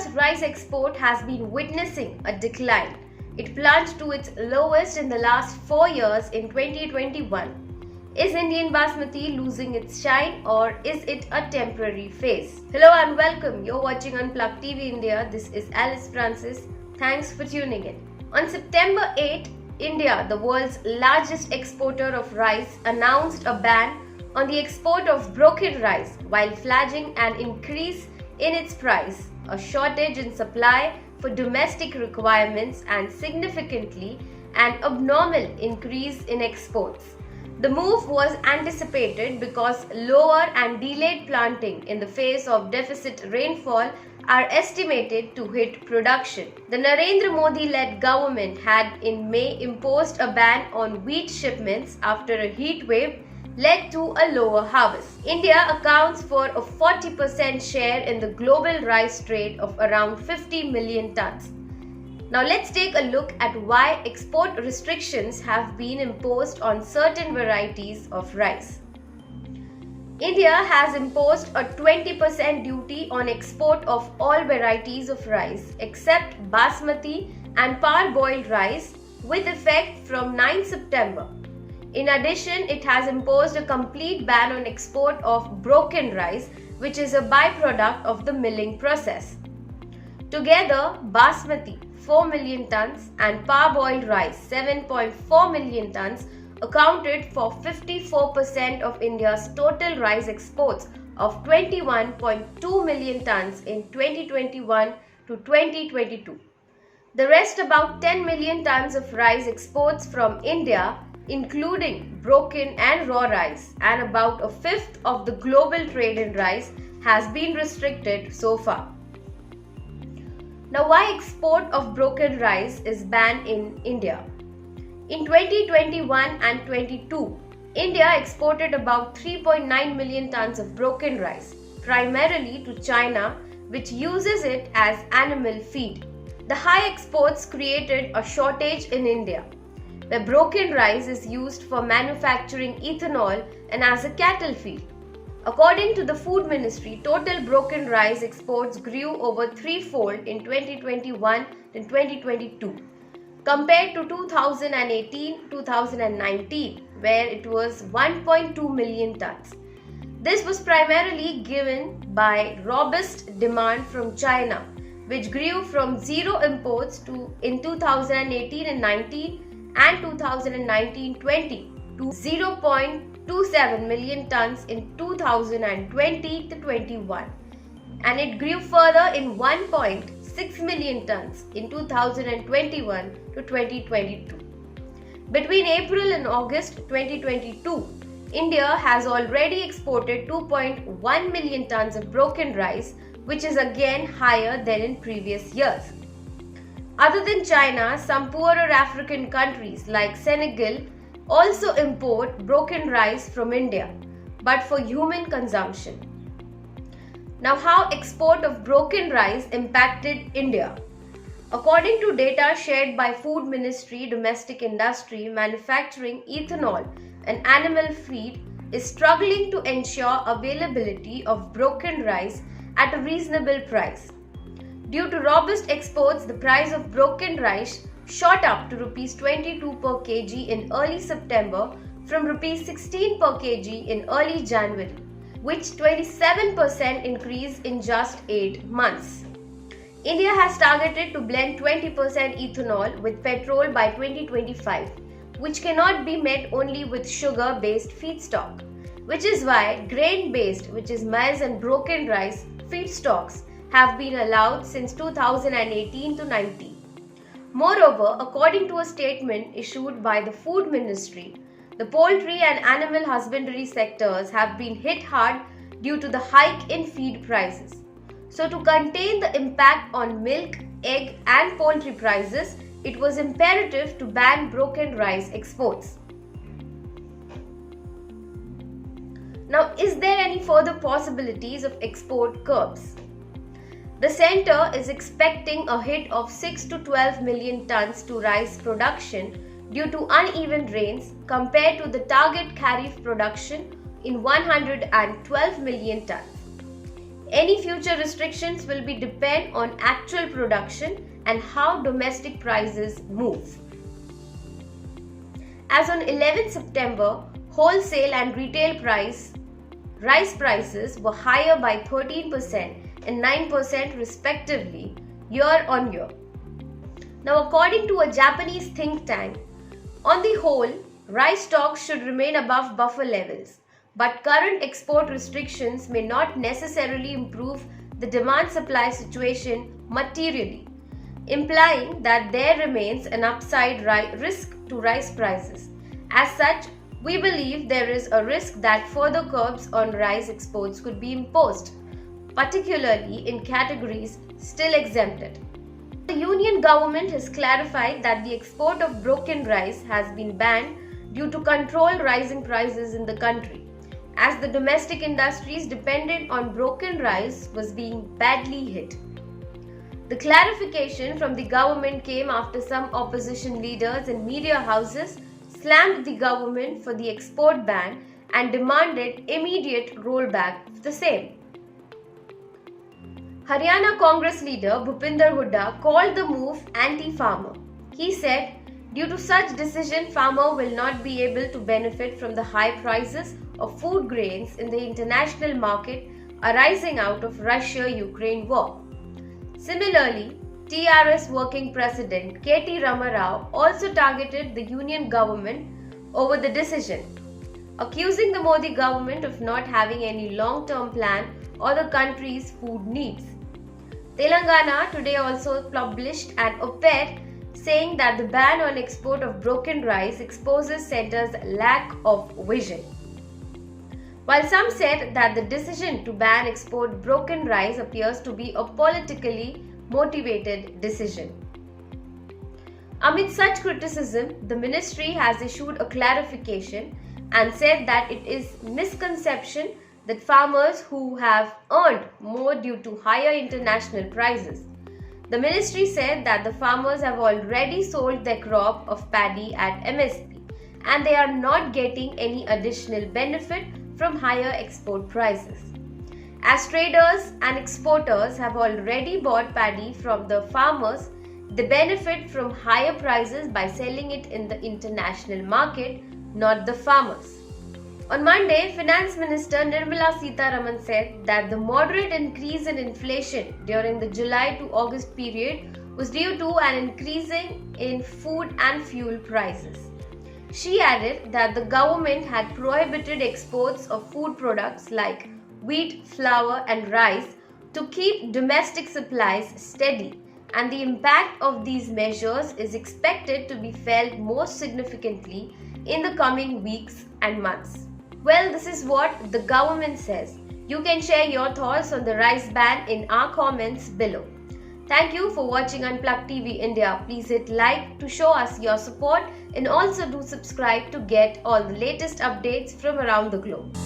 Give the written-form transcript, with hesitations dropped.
India's rice export has been witnessing a decline. It plunged to its lowest in the last 4 years in 2021. Is Indian Basmati losing its shine, or is it a temporary phase? Hello and welcome. You're watching Unplugged TV India. This is Alice Francis. Thanks for tuning in. On September 8, India, the world's largest exporter of rice, announced a ban on the export of broken rice while flagging an increase in its price, a shortage in supply for domestic requirements, and significantly an abnormal increase in exports. The move was anticipated because lower and delayed planting in the face of deficit rainfall are estimated to hit production. The Narendra Modi-led government had in May imposed a ban on wheat shipments after a heat wave led to a lower harvest. India accounts for a 40% share in the global rice trade of around 50 million tons. Now let's take a look at why export restrictions have been imposed on certain varieties of rice. India has imposed a 20% duty on export of all varieties of rice except basmati and parboiled rice with effect from 9 September. In addition, it has imposed a complete ban on export of broken rice, which is a byproduct of the milling process. Together, basmati 4 million tons and parboiled rice 7.4 million tons accounted for 54% of India's total rice exports of 21.2 million tons in 2021 to 2022. The rest, about 10 million tons of rice exports from India, including broken and raw rice, and about a fifth of the global trade in rice, has been restricted so far. Now, why export of broken rice is banned in India? In 2021 and 22, India exported about 3.9 million tons of broken rice, primarily to China, which uses it as animal feed. The high exports created a shortage in India, where broken rice is used for manufacturing ethanol and as a cattle feed. According to the Food Ministry, total broken rice exports grew over threefold in 2021 and 2022 compared to 2018-2019, where it was 1.2 million tons. This was primarily given by robust demand from China, which grew from zero imports in 2018 and 19 and 2019-20 to 0.27 million tons in 2020-21, and it grew further in 1.6 million tons in 2021 to 2022. Between April and August 2022, India has already exported 2.1 million tons of broken rice, which is again higher than in previous years. Other than China, some poorer African countries like Senegal also import broken rice from India, but for human consumption. Now, how export of broken rice impacted India? According to data shared by Food Ministry, domestic industry manufacturing ethanol and animal feed is struggling to ensure availability of broken rice at a reasonable price. Due to robust exports, the price of broken rice shot up to Rs 22 per kg in early September from Rs 16 per kg in early January, which 27% increase in just 8 months. India has targeted to blend 20% ethanol with petrol by 2025, which cannot be met only with sugar-based feedstock, which is why grain-based, which is maize and broken rice, feedstocks have been allowed since 2018 to 19. Moreover, according to a statement issued by the Food Ministry, the poultry and animal husbandry sectors have been hit hard due to the hike in feed prices. So, to contain the impact on milk, egg and poultry prices, it was imperative to ban broken rice exports. Now, is there any further possibilities of export curbs? The centre is expecting a hit of 6 to 12 million tons to rice production due to uneven rains compared to the target kharif production in 112 million tons. Any future restrictions will be depend on actual production and how domestic prices move. As on 11 September, wholesale and retail rice prices were higher by 13% and 9% respectively year on year. Now, according to a Japanese think tank, on the whole, rice stocks should remain above buffer levels, but current export restrictions may not necessarily improve the demand-supply situation materially, implying that there remains an upside risk to rice prices. As such, we believe there is a risk that further curbs on rice exports could be imposed, particularly in categories still exempted. The Union government has clarified that the export of broken rice has been banned due to controlled rising prices in the country, as the domestic industries dependent on broken rice was being badly hit. The clarification from the government came after some opposition leaders and media houses slammed the government for the export ban and demanded immediate rollback of the same. Haryana Congress leader Bhupinder Hooda called the move anti-farmer. He said, due to such decision, farmer will not be able to benefit from the high prices of food grains in the international market arising out of Russia-Ukraine war. Similarly, TRS Working President K.T. Ramarao also targeted the Union government over the decision, accusing the Modi government of not having any long-term plan or the country's food needs. Telangana today also published an op-ed saying that the ban on export of broken rice exposes centre's lack of vision. While some said that the decision to ban export broken rice appears to be a politically motivated decision. Amid such criticism, the ministry has issued a clarification and said that it is misconception that farmers who have earned more due to higher international prices. The ministry said that the farmers have already sold their crop of paddy at MSP and they are not getting any additional benefit from higher export prices. As traders and exporters have already bought paddy from the farmers, they benefit from higher prices by selling it in the international market, not the farmers. On Monday, Finance Minister Nirmala Sitharaman said that the moderate increase in inflation during the July to August period was due to an increase in food and fuel prices. She added that the government had prohibited exports of food products like wheat, flour and rice to keep domestic supplies steady, and the impact of these measures is expected to be felt most significantly in the coming weeks and months. Well, this is what the government says. You can share your thoughts on the rice ban in our comments below. Thank you for watching Unplugged TV India. Please hit like to show us your support and also do subscribe to get all the latest updates from around the globe.